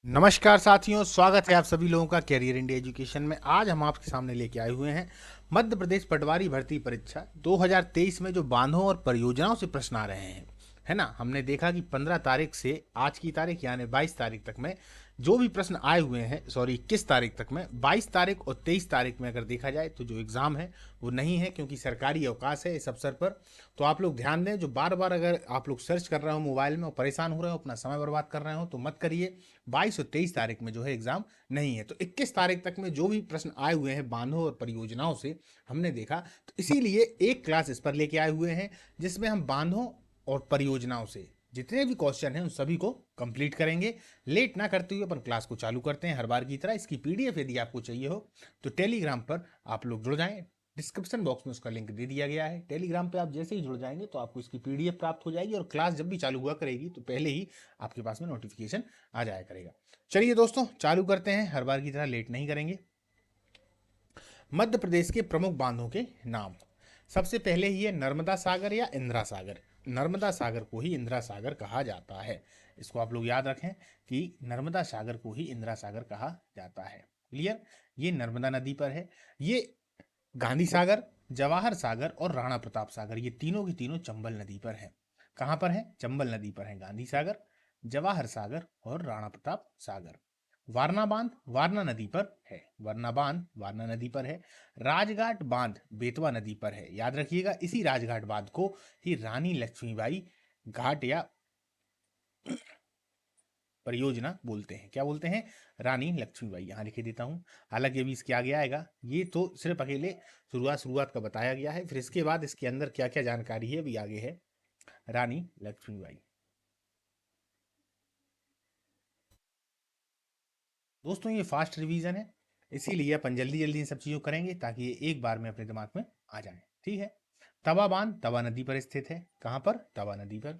नमस्कार साथियों, स्वागत है आप सभी लोगों का कैरियर इंडिया एजुकेशन में। आज हम आपके सामने लेके आए हुए हैं मध्य प्रदेश पटवारी भर्ती परीक्षा 2023 में जो बांधों और परियोजनाओं से प्रश्न आ रहे हैं, है ना। हमने देखा कि 15 तारीख से आज की तारीख यानी 22 तारीख तक में जो भी प्रश्न आए हुए हैं, सॉरी 21 तारीख तक में, 22 तारीख और 23 तारीख में अगर देखा जाए तो जो एग्ज़ाम है वो नहीं है, क्योंकि सरकारी अवकाश है इस अवसर पर। तो आप लोग ध्यान दें, जो बार बार अगर आप लोग सर्च कर रहे हो मोबाइल में और परेशान हो रहे हो, अपना समय बर्बाद कर रहे हो, तो मत करिए। 22 और 23 तारीख में जो है एग्ज़ाम नहीं है। तो 21 तारीख तक में जो भी प्रश्न आए हुए हैं बांधों और परियोजनाओं से हमने देखा, तो इसीलिए एक क्लास इस पर लेके आए हुए हैं, जिसमें हम बांधों और परियोजनाओं से जितने भी क्वेश्चन हैं उन सभी को कंप्लीट करेंगे। लेट ना करते हुए अपन क्लास को चालू करते हैं हर बार की तरह। इसकी पीडीएफ यदि आपको चाहिए हो तो टेलीग्राम पर आप लोग जुड़ जाएं। डिस्क्रिप्शन बॉक्स में उसका लिंक दे दिया गया है। टेलीग्राम पे आप जैसे ही जुड़ जाएंगे तो आपको इसकी पीडीएफ प्राप्त हो जाएगी, और क्लास जब भी चालू हुआ करेगी तो पहले ही आपके पास में नोटिफिकेशन आ जाया करेगा। चलिए दोस्तों, चालू करते हैं, हर बार की तरह लेट नहीं करेंगे। मध्य प्रदेश के प्रमुख बांधों के नाम। सबसे पहले ही है नर्मदा सागर या इंदिरा सागर। नर्मदा सागर को ही इंदिरा सागर कहा जाता है। इसको आप लोग याद रखें कि नर्मदा सागर को ही इंदिरा सागर कहा जाता है। क्लियर। ये नर्मदा नदी पर है। ये गांधी सागर, जवाहर सागर और राणा प्रताप सागर, ये तीनों की तीनों चंबल नदी पर है। कहां पर है? चंबल नदी पर है। गांधी सागर, जवाहर सागर और राणा प्रताप सागर। वारना बांध वारना नदी पर है। वरना बांध वारना नदी पर है। राजघाट बांध बेतवा नदी पर है। याद रखिएगा, इसी राजघाट बांध को ही रानी लक्ष्मीबाई घाट या परियोजना बोलते हैं। क्या बोलते हैं? रानी लक्ष्मीबाई। यहाँ लिखे देता हूँ, हालांकि अभी इसके आगे आएगा। ये तो सिर्फ अकेले शुरुआत का बताया गया है, फिर इसके बाद इसके अंदर क्या क्या जानकारी है अभी आगे है। रानी लक्ष्मीबाई। दोस्तों ये फास्ट रिवीजन है, इसीलिए अपन जल्दी जल्दी इन सब चीज़ों करेंगे ताकि ये एक बार में अपने दिमाग में आ जाए। ठीक है। तवा बांध तवा नदी पर स्थित है। कहाँ पर? तवा नदी पर।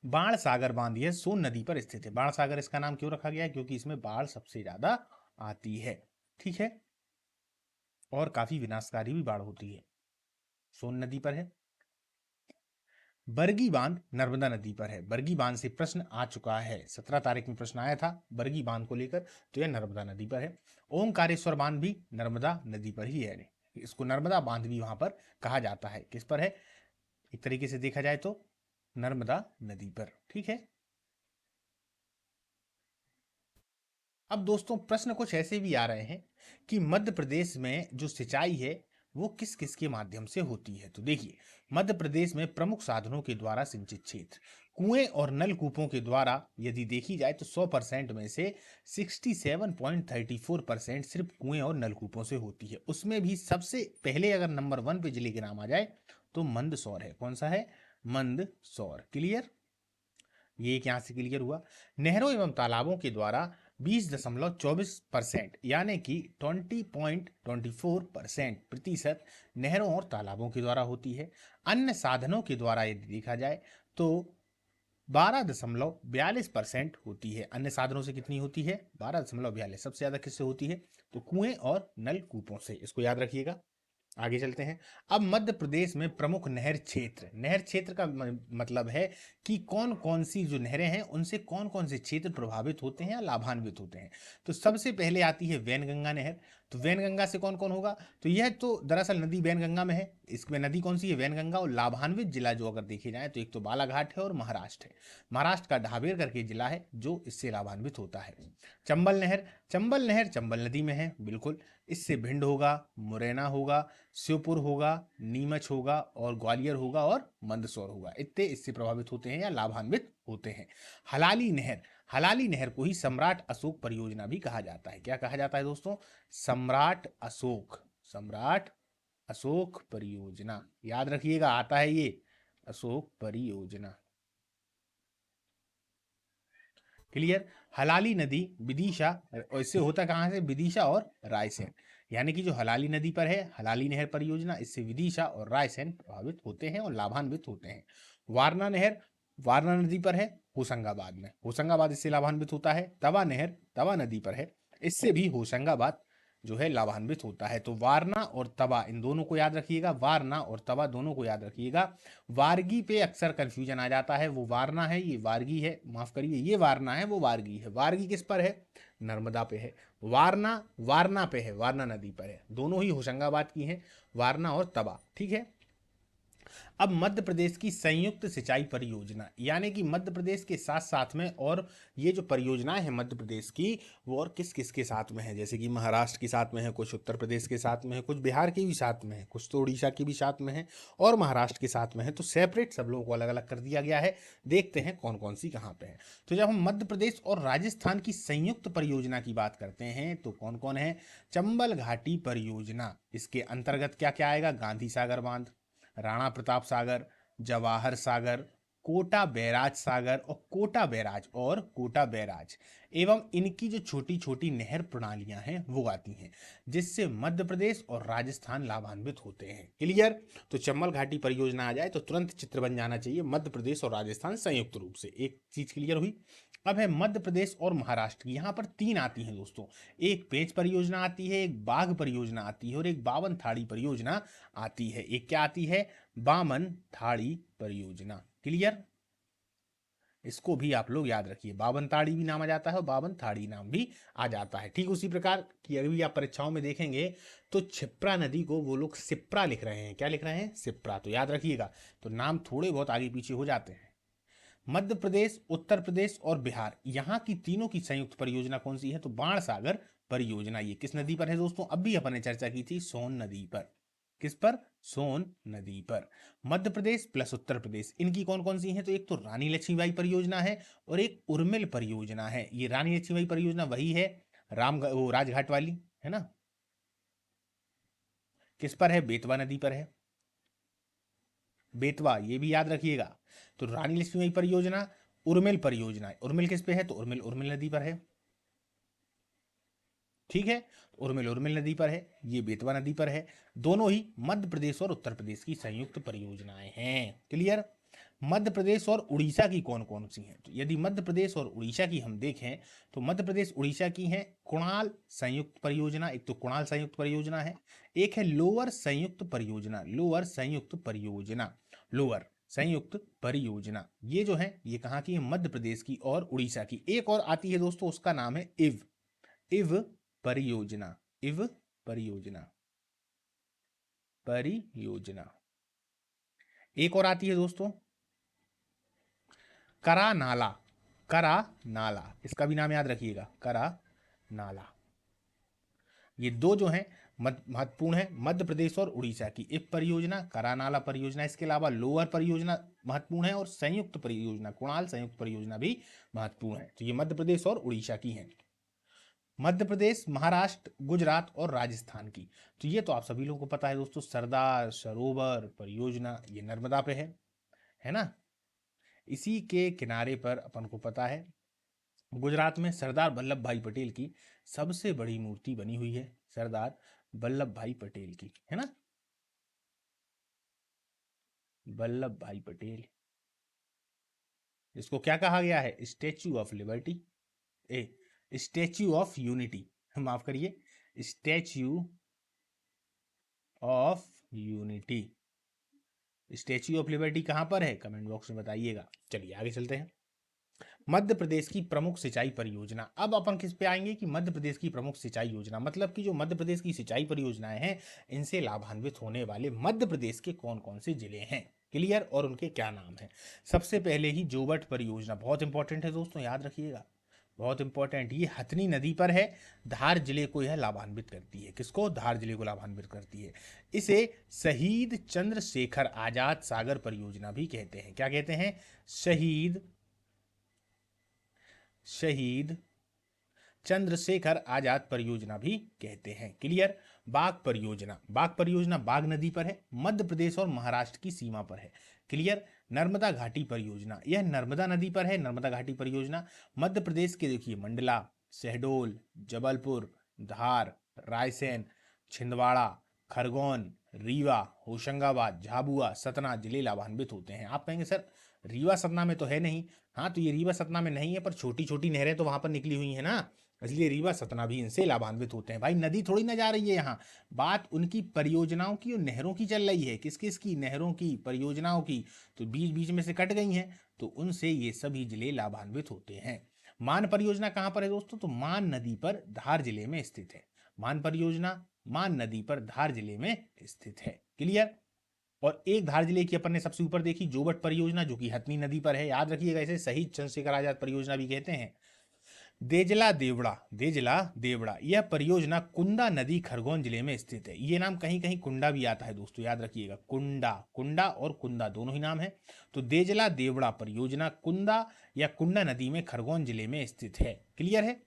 बाण सागर बांध यह सोन नदी पर स्थित है। बाण सागर इसका नाम क्यों रखा गया है? क्योंकि इसमें बाढ़ सबसे ज्यादा आती है। ठीक है। और काफी विनाशकारी भी बाढ़ होती है। सोन नदी पर है। बरगी बांध नर्मदा नदी पर है। बरगी बांध से प्रश्न आ चुका है, 17 तारीख में प्रश्न आया था बरगी बांध को लेकर, तो यह नर्मदा नदी पर है। ओमकारेश्वर बांध भी नर्मदा नदी पर ही है। इसको नर्मदा बांध भी वहां पर कहा जाता है। किस पर है? एक तरीके से देखा जाए तो नर्मदा नदी पर। ठीक है। अब दोस्तों प्रश्न कुछ ऐसे भी आ रहे हैं कि मध्य प्रदेश में जो सिंचाई है वो किस किस के माध्यम से होती है। तो देखिए, मध्य प्रदेश में प्रमुख साधनों के द्वारा सिंचित क्षेत्र, कुएं और नलकूपों के द्वारा यदि देखी जाए तो 100% में से 67.34% सिर्फ कुएं और नलकूपों से होती है। उसमें भी सबसे पहले अगर नंबर 1 पे जिले के नाम आ जाए तो मंदसौर है। कौन सा है? मंदसौर। क्लियर। ये एक यहाँ से क्लियर हुआ। नहरों एवं तालाबों के द्वारा 20.24% यानी कि 20.24% प्रतिशत नहरों और तालाबों के द्वारा होती है। अन्य साधनों के द्वारा यदि देखा जाए तो 12.42% होती है। अन्य साधनों से कितनी होती है? 12.42। सबसे ज्यादा किससे होती है? तो कुएं और नलकूपों से। इसको याद रखिएगा। आगे चलते हैं। अब मध्य प्रदेश में प्रमुख नहर क्षेत्र। नहर क्षेत्र का मतलब है कि कौन कौन सी जो नहरें हैं उनसे कौन कौन से क्षेत्र प्रभावित होते हैं या लाभान्वित होते हैं। तो सबसे पहले आती है वैनगंगा नहर। तो वैनगंगा से कौन कौन होगा? तो यह तो दरअसल नदी वैनगंगा में है। इसमें नदी कौन सी है? वैनगंगा। और लाभान्वित जिला जो अगर देखे जाए तो एक तो बालाघाट है और महाराष्ट्र है। महाराष्ट्र का ढाबेर करके जिला है जो इससे लाभान्वित होता है। चंबल नहर। चंबल नहर चंबल नदी में है, बिल्कुल। इससे भिंड होगा, मुरैना होगा, श्योपुर होगा, नीमच होगा और ग्वालियर होगा और मंदसौर होगा। इतने इससे प्रभावित होते हैं या लाभान्वित होते हैं। हलाली नहर। हलाली नहर को ही सम्राट अशोक परियोजना भी कहा जाता है। क्या कहा जाता है दोस्तों? सम्राट अशोक। सम्राट अशोक परियोजना। याद रखिएगा, आता है ये अशोक परियोजना। क्लियर। हलाली नदी विदिशा, और इससे होता कहाँ से? विदिशा और रायसेन। यानी कि जो हलाली नदी पर है हलाली नहर परियोजना, इससे विदिशा और रायसेन प्रभावित होते हैं और लाभान्वित होते हैं। वारना नहर वारना नदी पर है, होशंगाबाद में। होशंगाबाद इससे लाभान्वित होता है। तवा नहर तवा नदी पर है, इससे भी होशंगाबाद जो है लाभान्वित होता है। तो वारना और तवा इन दोनों को याद रखिएगा, वारना और तवा दोनों को याद रखिएगा। वारगी पे अक्सर कंफ्यूजन आ जाता है, वो वारना है ये वारगी है, माफ करिए ये वारना है वो वारगी है। वारगी किस पर है? नर्मदा पे है। वारना वारना पे है, वारना नदी पर है। दोनों ही होशंगाबाद की हैं, वारना और तवा। ठीक है। अब मध्य प्रदेश की संयुक्त सिंचाई परियोजना, यानी कि मध्य प्रदेश के साथ साथ में और ये जो परियोजनाएं हैं मध्य प्रदेश की, वो और किस किस के साथ में है? जैसे कि महाराष्ट्र के साथ में है, कुछ उत्तर प्रदेश के साथ में है, कुछ बिहार के भी साथ में है, कुछ तो उड़ीसा के भी साथ में है और महाराष्ट्र के साथ में है। तो सेपरेट सब लोगों को अलग अलग कर दिया गया है। देखते हैं कौन कौन सी कहाँ पे है। तो जब हम मध्य प्रदेश और राजस्थान की संयुक्त परियोजना की बात करते हैं तो कौन कौन है? चंबल घाटी परियोजना, इसके अंतर्गत क्या क्या आएगा? गांधी सागर बांध, राणा प्रताप सागर, जवाहर सागर, कोटा बैराज सागर और कोटा बैराज एवं इनकी जो छोटी छोटी नहर प्रणालियां हैं वो आती हैं, जिससे मध्य प्रदेश और राजस्थान लाभान्वित होते हैं। क्लियर? तो चंबल घाटी परियोजना आ जाए तो तुरंत चित्र बन जाना चाहिए, मध्य प्रदेश और राजस्थान संयुक्त रूप से। एक चीज क्लियर हुई। अब है मध्य प्रदेश और महाराष्ट्र की, यहाँ पर तीन आती हैं दोस्तों। एक पेंच परियोजना आती है, एक बाघ परियोजना आती है और एक बावन थाड़ी परियोजना आती है। एक क्या आती है? बामन थाड़ी परियोजना। क्लियर? इसको भी आप लोग याद रखिए, बावन ताड़ी भी नाम आ जाता है और बावन थाड़ी नाम भी आ जाता है। ठीक उसी प्रकार की अभी आप परीक्षाओं में देखेंगे तो क्षिप्रा नदी को वो लोग सिप्रा लिख रहे हैं। क्या लिख रहे हैं? सिप्रा। तो याद रखिएगा, तो नाम थोड़े बहुत आगे पीछे हो जाते हैं। मध्य प्रदेश, उत्तर प्रदेश और बिहार, यहाँ की तीनों की संयुक्त परियोजना कौन सी है? तो बाण सागर परियोजना। ये किस नदी पर है दोस्तों? अब भी अपन ने चर्चा की थी, सोन नदी पर। किस पर? सोन नदी पर। मध्य प्रदेश प्लस उत्तर प्रदेश, इनकी कौन कौन सी हैं? तो एक तो रानी लक्ष्मीबाई परियोजना है और एक उर्मिल परियोजना है। ये रानी लक्ष्मीबाई परियोजना वही है, वो राजघाट वाली है ना। किस पर है? बेतवा नदी पर है। बेतवा, ये भी याद रखिएगा। तो रानी लक्ष्मीबाई परियोजना, उर्मिल परियोजना। उर्मिल किस पे है? तो उर्मिल उर्मिल नदी पर है। ठीक है, उर्मिल उर्मिल नदी पर है, ये बेतवा नदी पर है। दोनों ही मध्य प्रदेश और उत्तर प्रदेश की संयुक्त परियोजनाएं हैं। क्लियर? मध्य प्रदेश और उड़ीसा की कौन कौन सी हैं? तो यदि मध्य प्रदेश और उड़ीसा की हम देखें तो मध्य प्रदेश उड़ीसा की है कुणाल संयुक्त परियोजना। एक तो कुणाल संयुक्त परियोजना है, एक है लोअर संयुक्त परियोजना। लोअर संयुक्त परियोजना, लोअर संयुक्त परियोजना, ये जो है ये कहाँ की है? मध्य प्रदेश की और उड़ीसा की। एक और आती है दोस्तों, उसका नाम है इव इव परियोजना। इव परियोजना, परियोजना। एक और आती है दोस्तों, करा नाला। करा नाला, इसका भी नाम याद रखिएगा, करा नाला। ये दो जो हैं महत्वपूर्ण है, मध्य प्रदेश और उड़ीसा की। इफ परियोजना, करानाला परियोजना, इसके अलावा लोअर परियोजना महत्वपूर्ण है और संयुक्त परियोजना कुणाल संयुक्त परियोजना भी महत्वपूर्ण है। तो ये मध्य प्रदेश और उड़ीसा की हैं। मध्य प्रदेश, महाराष्ट्र, गुजरात और राजस्थान की, तो ये तो आप सभी लोगों को पता है दोस्तों, सरदार सरोवर परियोजना, ये नर्मदा पे है ना। इसी के किनारे पर अपन को पता है गुजरात में सरदार वल्लभ भाई पटेल की सबसे बड़ी मूर्ति बनी हुई है, सरदार वल्लभ भाई पटेल की, है ना। वल्लभ भाई पटेल, इसको क्या कहा गया है? Statue of liberty, A statue of unity, माफ करिए, statue of unity. Statue of liberty कहां पर है? कमेंट बॉक्स में बताइएगा। चलिए आगे चलते हैं। मध्य प्रदेश की प्रमुख सिंचाई परियोजना, अब अपन किस पे आएंगे कि मध्य प्रदेश की प्रमुख सिंचाई योजना, मतलब कि जो मध्य प्रदेश की सिंचाई परियोजनाएं हैं इनसे लाभान्वित होने वाले मध्य प्रदेश के कौन कौन से जिले हैं। क्लियर? और उनके क्या नाम है? सबसे पहले ही जोबट परियोजना, बहुत इंपॉर्टेंट है दोस्तों, याद रखिएगा, बहुत इंपॉर्टेंट। ये हथनी नदी पर है, धार जिले को यह लाभान्वित करती है। किसको? धार जिले को लाभान्वित करती है। इसे शहीद चंद्रशेखर आजाद सागर परियोजना भी कहते हैं। क्या कहते हैं? शहीद चंद्रशेखर आजाद परियोजना भी कहते हैं। क्लियर? बाघ परियोजना, बाघ परियोजना बाघ नदी पर है, मध्य प्रदेश और महाराष्ट्र की सीमा पर है। क्लियर? नर्मदा घाटी परियोजना, यह नर्मदा नदी पर है। नर्मदा घाटी परियोजना मध्य प्रदेश के देखिए मंडला, शहडोल, जबलपुर, धार, रायसेन, छिंदवाड़ा, खरगोन, रीवा, होशंगाबाद, झाबुआ, सतना जिले लाभान्वित होते हैं। आप कहेंगे सर रीवा सतना में तो है नहीं। हाँ, तो ये रीवा सतना में नहीं है, पर छोटी छोटी नहरें तो वहां पर निकली हुई है ना, इसलिए रीवा सतना भी इनसे लाभान्वित होते हैं। भाई नदी थोड़ी ना जा रही है यहाँ, बात उनकी परियोजनाओं की और नहरों की चल रही है। किस किस की? नहरों की, परियोजनाओं की। तो बीच बीच में से कट गई हैं, तो उनसे ये सभी जिले लाभान्वित होते हैं। मान परियोजना कहाँ पर है दोस्तों? तो मान नदी पर धार जिले में स्थित है। मान परियोजना मान नदी पर धार जिले में स्थित है। क्लियर? और एक धार जिले की अपन ने सबसे ऊपर देखी जोबट परियोजना, जो कि हथनी नदी पर है। याद रखिएगा, इसे शहीद चंद्रशेखर आजाद परियोजना भी कहते हैं। देजला देवड़ा यह परियोजना कुंदा नदी खरगोन जिले में स्थित है। ये नाम कहीं कहीं कुंडा भी आता है दोस्तों, याद रखिएगा। कुंडा कुंडा और कुंदा दोनों ही नाम है। तो देजला देवड़ा परियोजना कुंदा या कुंडा नदी में खरगोन जिले में स्थित है। क्लियर है?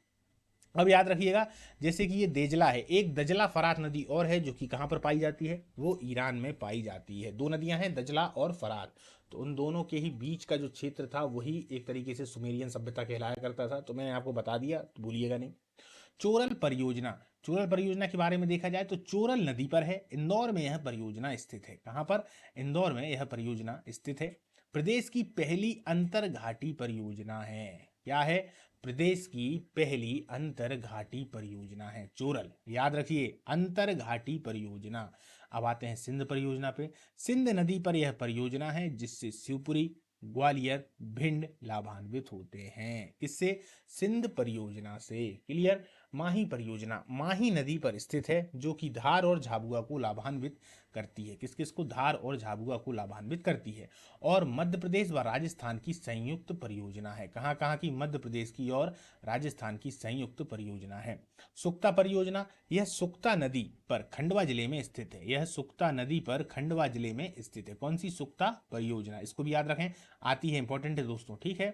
अब याद रखिएगा, जैसे कि ये देजला है, एक दजला फरात नदी और है जो कि कहाँ पर पाई जाती है? वो ईरान में पाई जाती है। दो नदियां हैं, दजला और फरात। तो उन दोनों के ही बीच का जो क्षेत्र था वही एक तरीके से सुमेरियन सभ्यता कहलाया करता था। तो मैंने आपको बता दिया, तो भूलिएगा नहीं। चोरल परियोजना के बारे में देखा जाए तो चोरल नदी पर है, इंदौर में यह परियोजना स्थित है। कहाँ पर? इंदौर में यह परियोजना स्थित है। प्रदेश की पहली अंतर घाटी परियोजना है। क्या है? प्रदेश की पहली अंतर घाटी परियोजना है चोरल। याद रखिए, अंतर घाटी परियोजना। अब आते हैं सिंध परियोजना पे। सिंध नदी पर यह परियोजना है, जिससे शिवपुरी, ग्वालियर, भिंड लाभान्वित होते हैं। किससे? सिंध परियोजना से। क्लियर? माही परियोजना माही नदी पर स्थित है, जो कि धार और झाबुआ को लाभान्वित करती है। किस किस को? धार और झाबुआ को लाभान्वित करती है। और मध्य प्रदेश व राजस्थान की संयुक्त परियोजना है। कहाँ कहाँ की? मध्य प्रदेश की और राजस्थान की संयुक्त परियोजना है। सुक्ता परियोजना, यह सुक्ता नदी पर खंडवा जिले में स्थित है। यह सुक्ता नदी पर खंडवा जिले में स्थित है। कौन सी? सुक्ता परियोजना। इसको भी याद रखें, आती है, इंपॉर्टेंट है दोस्तों। ठीक है?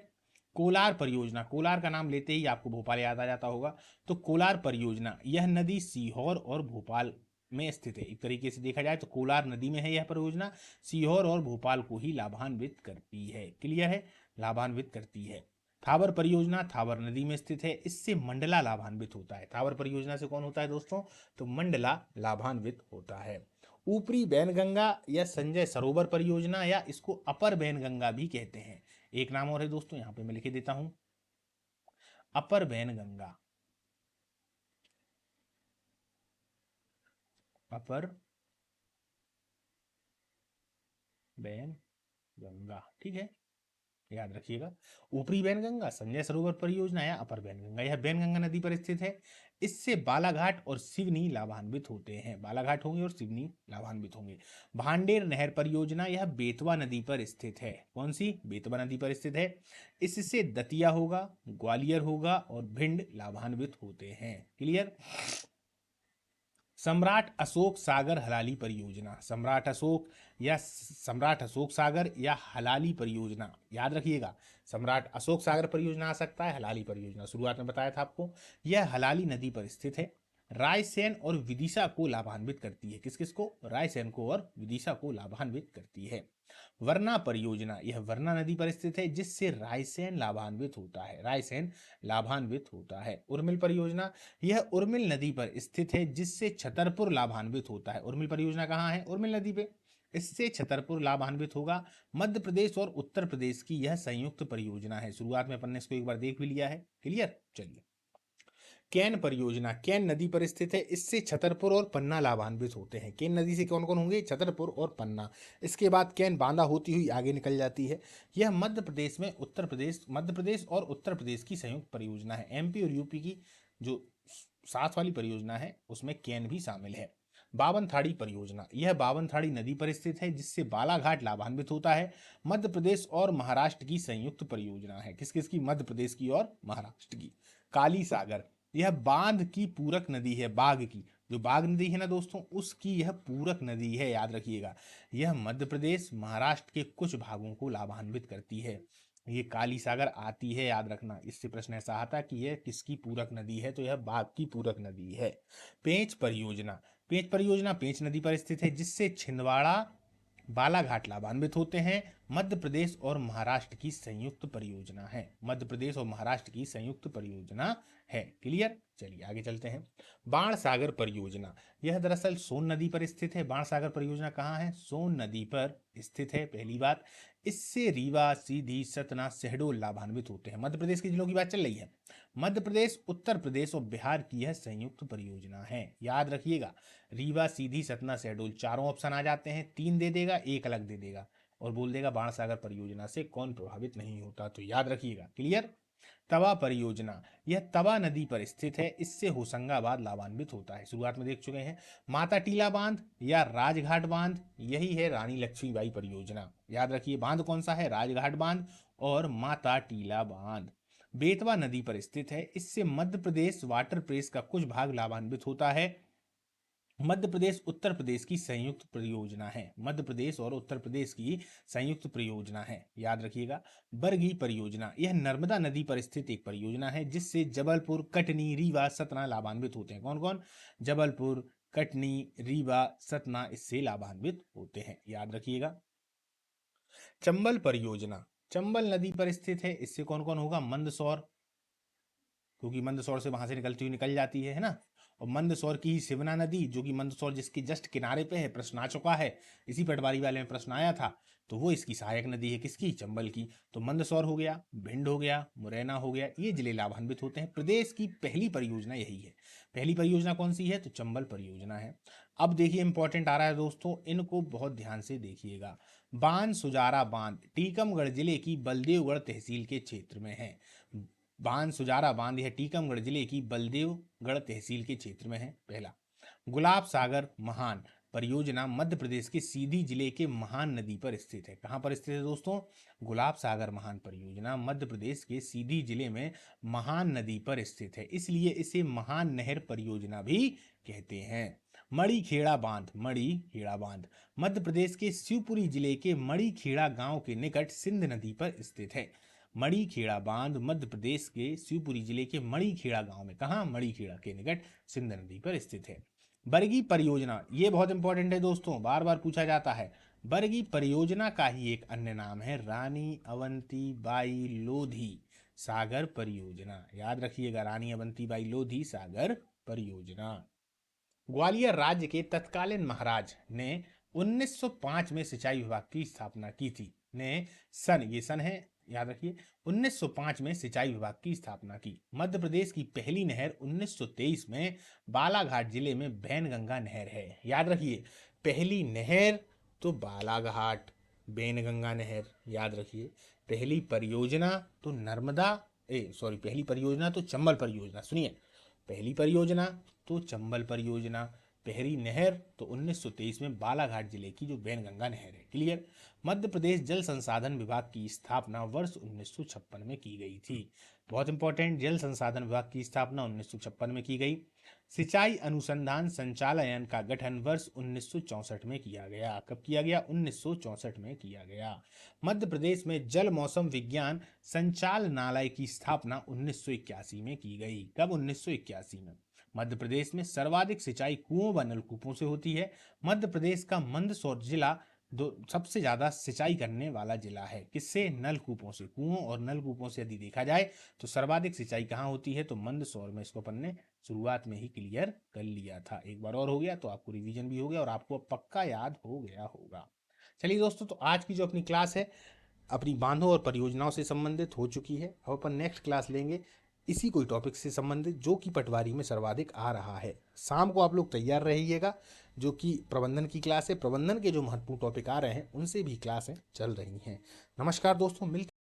कोलार परियोजना, कोलार का नाम लेते ही आपको भोपाल याद आ जाता होगा। तो कोलार परियोजना, यह नदी सीहोर और भोपाल में स्थित है। एक तरीके से देखा जाए तो कोलार नदी में है यह परियोजना, सीहोर और भोपाल को ही लाभान्वित करती है। क्लियर है? लाभान्वित करती है। थावर परियोजना थावर नदी में स्थित है, इससे मंडला लाभान्वित होता है। थावर परियोजना से कौन होता है दोस्तों? तो मंडला लाभान्वित होता है। ऊपरी बैनगंगा या संजय सरोवर परियोजना, या इसको अपर बैनगंगा भी कहते हैं। एक नाम और है दोस्तों, यहां पे मैं लिख देता हूं, अपर बैनगंगा। अपर बैन गंगा, ठीक है, याद रखिएगा। ऊपरी बैनगंगा संजय सरोवर परियोजना या अपर बैनगंगा, यह बैनगंगा नदी पर स्थित है। इससे बालाघाट और सिवनी लाभान्वित होते हैं। बालाघाट होंगे और सिवनी लाभान्वित होंगे। भांडेर नहर परियोजना, यह बेतवा नदी पर स्थित है। कौन सी? बेतवा नदी पर स्थित है। इससे दतिया होगा, ग्वालियर होगा और भिंड लाभान्वित होते हैं। क्लियर? सम्राट अशोक सागर हलाली परियोजना, सम्राट अशोक सागर या हलाली परियोजना, याद रखिएगा। सम्राट अशोक सागर परियोजना आ सकता है, हलाली परियोजना शुरुआत में बताया था आपको। यह हलाली नदी पर स्थित है। रायसेन और विदिशा को लाभान्वित करती है। किस किस को? रायसेन को और विदिशा को लाभान्वित करती है। वरना परियोजना, यह वरना नदी पर स्थित है, जिससे रायसेन लाभान्वित होता है। रायसेन लाभान्वित होता है। उर्मिल परियोजना, यह उर्मिल नदी पर स्थित है, जिससे छतरपुर लाभान्वित होता है। उर्मिल परियोजना कहाँ है? उर्मिल नदी पे। इससे छतरपुर लाभान्वित होगा। मध्य प्रदेश और उत्तर प्रदेश की यह संयुक्त परियोजना है। शुरुआत में अपन ने इसको एक बार देख भी लिया है। क्लियर? चलिए, केन परियोजना केन नदी पर स्थित है, इससे छतरपुर और पन्ना लाभान्वित होते हैं। केन नदी से कौन कौन होंगे? छतरपुर और पन्ना। इसके बाद केन बांधा होती हुई आगे निकल जाती है। यह मध्य प्रदेश और उत्तर प्रदेश की संयुक्त परियोजना है। एमपी और यूपी की जो साथ वाली परियोजना है उसमें केन भी शामिल है। बावनथाड़ी परियोजना, यह बावनथाड़ी नदी पर स्थित है, जिससे बालाघाट लाभान्वित होता है। मध्य प्रदेश और महाराष्ट्र की संयुक्त परियोजना है। किस किस की? मध्य प्रदेश की और महाराष्ट्र की। काली सागर, यह बांध की पूरक नदी है। बाघ की, जो बाघ नदी है ना दोस्तों, उसकी यह पूरक नदी है, याद रखिएगा। यह मध्य प्रदेश महाराष्ट्र के कुछ भागों को लाभान्वित करती है। ये काली सागर आती है, याद रखना। इससे प्रश्न ऐसा आता है कि यह किसकी पूरक नदी है? तो यह बाघ की पूरक नदी है। पेंच परियोजना पेंच नदी पर स्थित है, जिससे छिंदवाड़ा बालाघाट लाभान्वित होते हैं। मध्य प्रदेश और महाराष्ट्र की संयुक्त परियोजना है। मध्य प्रदेश और महाराष्ट्र की संयुक्त परियोजना है। क्लियर? चलिए आगे चलते हैं। बाण सागर परियोजना, यह दरअसल सोन नदी पर स्थित है। बाण सागर परियोजना कहाँ है? सोन नदी पर स्थित है, पहली बात। इससे रीवा, सीधी, सतना, शहडोल लाभान्वित होते हैं। मध्य प्रदेश के जिलों की बात चल रही है। मध्य प्रदेश, उत्तर प्रदेश और बिहार की यह संयुक्त परियोजना है। याद रखिएगा, रीवा, सीधी, सतना, शहडोल चारों ऑप्शन आ जाते हैं। 3 दे देगा, एक अलग दे देगा और बोल देगा बाणसागर परियोजना से कौन प्रभावित नहीं होता। तो याद रखिएगा। क्लियर। तवा परियोजना, यह तवा नदी पर स्थित है। इससे होशंगाबाद लाभान्वित होता है। शुरुआत में देख चुके हैं। माता टीला बांध या राजघाट बांध, यही है रानी लक्ष्मीबाई परियोजना। याद रखिए, बांध कौन सा है? राजघाट बांध और माता टीला बांध। बेतवा नदी पर स्थित है। इससे मध्य प्रदेश वाटर प्रेस का कुछ भाग लाभान्वित होता है। मध्य प्रदेश उत्तर प्रदेश की संयुक्त परियोजना है। मध्य प्रदेश और उत्तर प्रदेश की संयुक्त परियोजना है। याद रखिएगा। बरगी परियोजना, यह नर्मदा नदी पर स्थित एक परियोजना है जिससे जबलपुर, कटनी, रीवा, सतना लाभान्वित होते हैं। कौन कौन? जबलपुर, कटनी, रीवा, सतना इससे लाभान्वित होते हैं। याद रखिएगा। चंबल परियोजना, चंबल नदी पर स्थित है। इससे कौन कौन होगा? मंदसौर, क्योंकि मंदसौर से वहां से निकलती हुई निकल जाती है ना। और मंदसौर की ही शिवना नदी, जो कि मंदसौर जिसके जस्ट किनारे पे है, प्रश्न आ चुका है। इसी पटवारी वाले में प्रश्न आया था। तो वो इसकी सहायक नदी है। किसकी? चंबल की। तो मंदसौर हो गया, भिंड हो गया, मुरैना हो गया, ये जिले लाभान्वित होते हैं। प्रदेश की पहली परियोजना यही है। पहली परियोजना कौन सी है? तो चंबल परियोजना है। अब देखिए, इंपॉर्टेंट आ रहा है दोस्तों, इनको बहुत ध्यान से देखिएगा। बान सुजारा बांध टीकमगढ़ जिले की बलदेवगढ़ तहसील के क्षेत्र में है। बांध सुजारा बांध यह टीकमगढ़ जिले की बलदेवगढ़ तहसील के क्षेत्र में है। पहला। गुलाब सागर महान परियोजना मध्य प्रदेश के सीधी जिले के महान नदी पर स्थित है। कहां पर स्थित है दोस्तों? गुलाब सागर महान परियोजना मध्य प्रदेश के सीधी जिले में महान नदी पर स्थित है, इसलिए इसे महान नहर परियोजना भी कहते हैं। मड़ीखेड़ा बांध, मड़ीखेड़ा बांध मध्य प्रदेश के शिवपुरी जिले के मड़ीखेड़ा गांव के निकट सिंध नदी पर स्थित है। मड़ीखेड़ा बांध मध्य प्रदेश के शिवपुरी जिले के मड़ीखेड़ा गांव में, कहा? मड़ीखेड़ा के निकट सिंध नदी पर स्थित है। बरगी परियोजना, ये बहुत इंपॉर्टेंट है दोस्तों, बार बार पूछा जाता है। बरगी परियोजना का ही एक अन्य नाम है रानी अवंती बाई लोधी सागर परियोजना। याद रखिएगा, रानी अवंती बाई लोधी सागर परियोजना। ग्वालियर राज्य के तत्कालीन महाराज ने 1905 में सिंचाई विभाग की स्थापना की थी। ने सन, ये सन है, याद रखिए, 1905 में सिंचाई विभाग की स्थापना की। मध्य प्रदेश की पहली नहर 1923 में बालाघाट जिले में बैनगंगा नहर है। याद रखिए, पहली नहर तो बालाघाट बैनगंगा नहर। याद रखिए, पहली परियोजना तो नर्मदा, पहली परियोजना तो चंबल परियोजना। सुनिए, पहली परियोजना तो चंबल परियोजना, पहली नहर तो 1923 में बालाघाट जिले की जो बैनगंगा नहर है। क्लियर। मध्य प्रदेश जल संसाधन विभाग की स्थापना वर्ष 1956 में की गई थी। बहुत इंपॉर्टेंट, जल संसाधन विभाग की स्थापना 1956 में की गई। सिंचाई अनुसंधान संचालयन का गठन वर्ष 1964 में किया गया। कब किया गया? 1964 में किया गया। मध्य प्रदेश में जल मौसम विज्ञान संचालनालय की स्थापना 1981 में की गई। कब? 1981 में। मध्य प्रदेश में सर्वाधिक सिंचाई कुओं व नलकूपों से होती है। मध्य प्रदेश का मंदसौर जिला सबसे ज्यादा सिंचाई करने वाला जिला है। किससे? नलकूपों से। कुओं और नलकूपों से यदि देखा जाए तो सर्वाधिक सिंचाई कहाँ होती है? तो मंदसौर में। इसको अपन ने शुरुआत में ही क्लियर कर लिया था। एक बार और हो गया तो आपको रिवीजन भी हो गया और आपको पक्का याद हो गया होगा। चलिए दोस्तों, तो आज की जो अपनी क्लास है अपनी बांधों और परियोजनाओं से संबंधित हो चुकी है। अब अपन नेक्स्ट क्लास लेंगे इसी कोई टॉपिक से संबंधित जो कि पटवारी में सर्वाधिक आ रहा है। शाम को आप लोग तैयार रहिएगा, जो कि प्रबंधन की क्लास है। प्रबंधन के जो महत्वपूर्ण टॉपिक आ रहे हैं उनसे भी क्लासें चल रही हैं। नमस्कार दोस्तों, मिलते